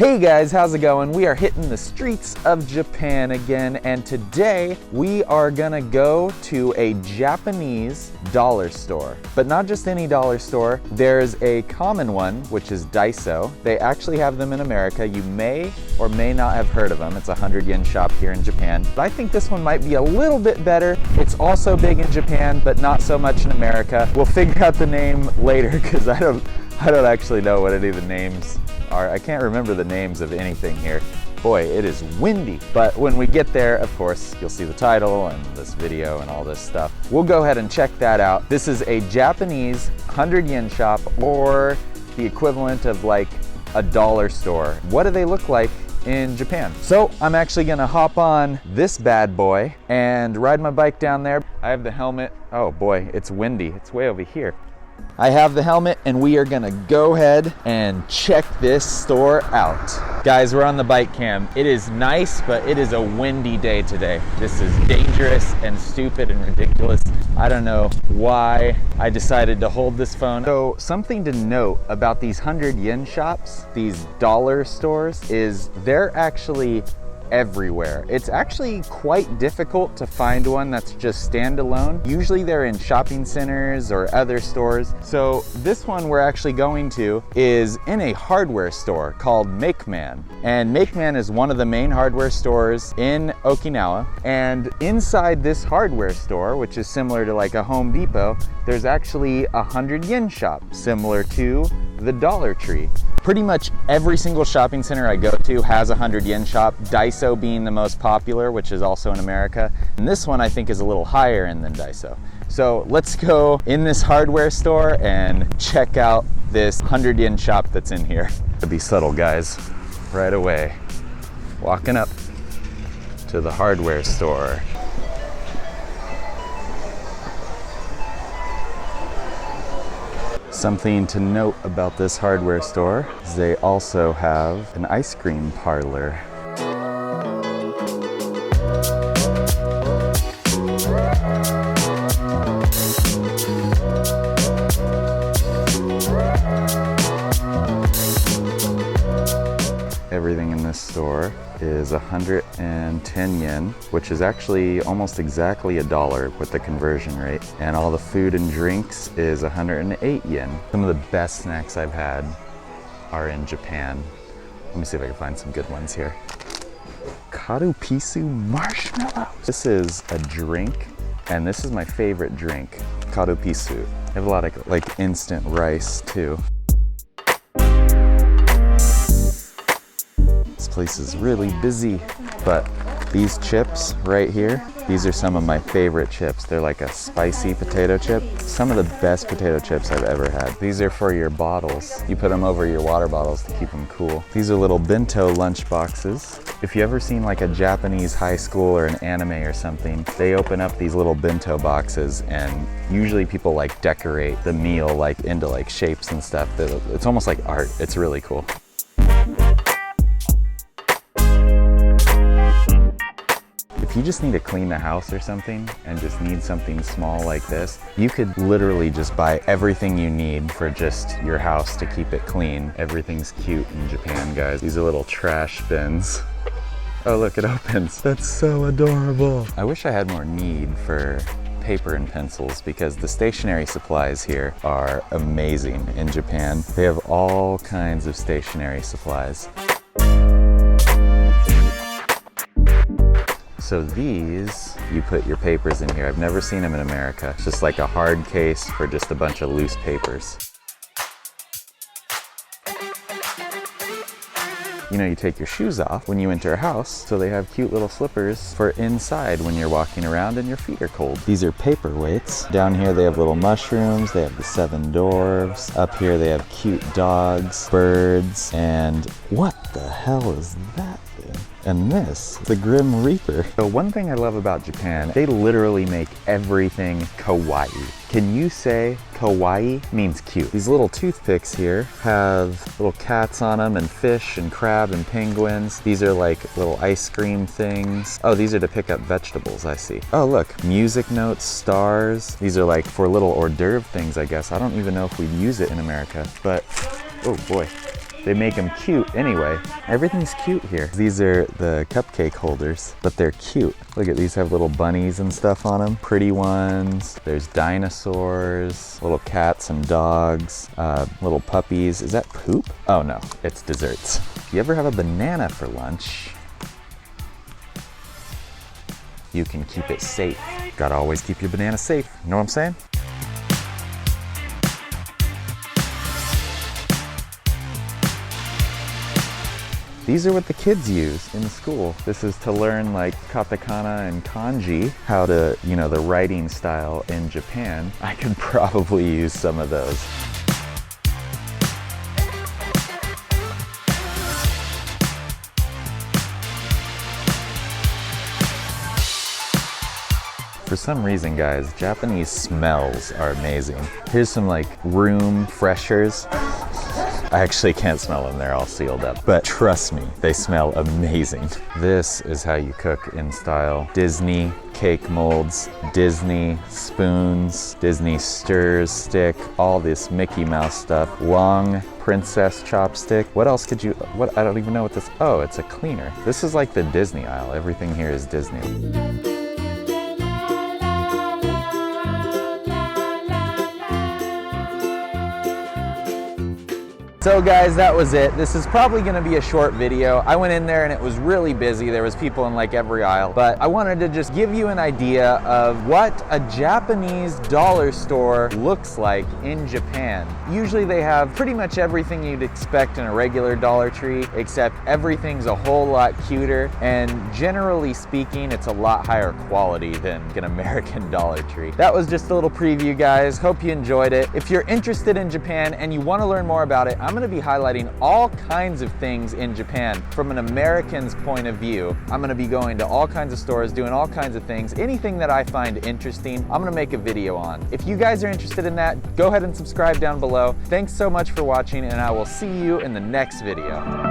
Hey guys, how's it going? We are hitting the streets of Japan again, and today we are gonna go to a Japanese dollar store. But not just any dollar store, there's a common one, which is Daiso. They actually have them in America. You may or may not have heard of them. It's a 100 yen shop here in Japan. But I think this one might be a little bit better. It's also big in Japan, but not so much in America. We'll figure out the name later because I don't actually know what any of the names are. I can't remember the names of anything here. Boy, it is windy. But when we get there, of course, you'll see the title and this video and all this stuff. We'll go ahead and check that out. This is a Japanese 100 yen shop, or the equivalent of like a dollar store. What do they look like in Japan? So I'm actually gonna hop on this bad boy and ride my bike down there. I have the helmet. Oh boy, it's windy. It's way over here. I have the helmet and we are gonna go ahead and check this store out. Guys, we're on the bike cam. It is nice, but it is a windy day today. This is dangerous and stupid and ridiculous. I don't know why I decided to hold this phone. So something to note about these 100 yen shops, these dollar stores, is they're actually everywhere. It's actually quite difficult to find one that's just standalone. Usually they're in shopping centers or other stores. So this one we're actually going to is in a hardware store called MakeMan. And MakeMan is one of the main hardware stores in Okinawa. And inside this hardware store, which is similar to like a Home Depot, there's actually a 100 yen shop similar to the Dollar Tree. Pretty much every single shopping center I go to has a 100 yen shop, Daiso being the most popular, which is also in America. And this one I think is a little higher end than Daiso. So let's go in this hardware store and check out this 100 yen shop that's in here. To be subtle, guys, right away. Walking up to the hardware store. Something to note about this hardware store is they also have an ice cream parlor. Everything in this store is 110 yen, which is actually almost exactly $1 with the conversion rate. And all the food and drinks is 108 yen. Some of the best snacks I've had are in Japan. Let me see if I can find some good ones here. Karupisu marshmallows. This is a drink, and this is my favorite drink, karupisu. They have a lot of like instant rice too. This place is really busy, but these chips right here, these are some of my favorite chips. They're like a spicy potato chip. Some of the best potato chips I've ever had. These are for your bottles. You put them over your water bottles to keep them cool. These are little bento lunch boxes. If you ever seen like a Japanese high school or an anime or something, they open up these little bento boxes, and usually people like decorate the meal like into like shapes and stuff. It's almost like art. It's really cool. If you just need to clean the house or something and just need something small like this, you could literally just buy everything you need for just your house to keep it clean. Everything's cute in Japan, guys. These are little trash bins. Oh, look, it opens. That's so adorable. I wish I had more need for paper and pencils because the stationery supplies here are amazing in Japan. They have all kinds of stationery supplies. So these, you put your papers in here. I've never seen them in America. It's just like a hard case for just a bunch of loose papers. You know, you take your shoes off when you enter a house, so they have cute little slippers for inside when you're walking around and your feet are cold. These are paperweights. Down here they have little mushrooms, they have the 7 dwarfs. Up here they have cute dogs, birds, and what the hell is that thing? And this, the Grim Reaper. So one thing I love about Japan, they literally make everything kawaii. Can you say kawaii means cute? These little toothpicks here have little cats on them and fish and crab and penguins. These are like little ice cream things. Oh, these are to pick up vegetables, I see. Oh, look, music notes, stars. These are like for little hors d'oeuvre things, I guess. I don't even know if we'd use it in America, but oh boy. they make them cute anyway. Everything's cute here. These are the cupcake holders, but they're cute. Look at these, have little bunnies and stuff on them. Pretty ones. There's dinosaurs, little cats and dogs, little puppies. Is that poop? Oh no, it's desserts. If you ever have a banana for lunch, you can keep it safe. Gotta always keep your banana safe. You know what I'm saying? These are what the kids use in school. This is to learn like katakana and kanji, how to, you know, the writing style in Japan. I could probably use some of those. For some reason, guys, Japanese smells are amazing. Here's some like room freshers. I actually can't smell them, they're all sealed up. But trust me, they smell amazing. This is how you cook in style. Disney cake molds, Disney spoons, Disney stirs stick, all this Mickey Mouse stuff. Long princess chopstick. What else could you, I don't even know what this, oh, it's a cleaner. This is like the Disney aisle. Everything here is Disney. So guys, that was it. This is probably gonna be a short video. I went in there and it was really busy. There was people in like every aisle, but I wanted to just give you an idea of what a Japanese dollar store looks like in Japan. Usually they have pretty much everything you'd expect in a regular Dollar Tree, except everything's a whole lot cuter, and generally speaking, it's a lot higher quality than an American Dollar Tree. That was just a little preview, guys. Hope you enjoyed it. If you're interested in Japan and you wanna learn more about it, I'm going to be highlighting all kinds of things in Japan from an American's point of view. I'm going to be going to all kinds of stores, doing all kinds of things. Anything that I find interesting, I'm going to make a video on. If you guys are interested in that, go ahead and subscribe down below. Thanks so much for watching, and I will see you in the next video.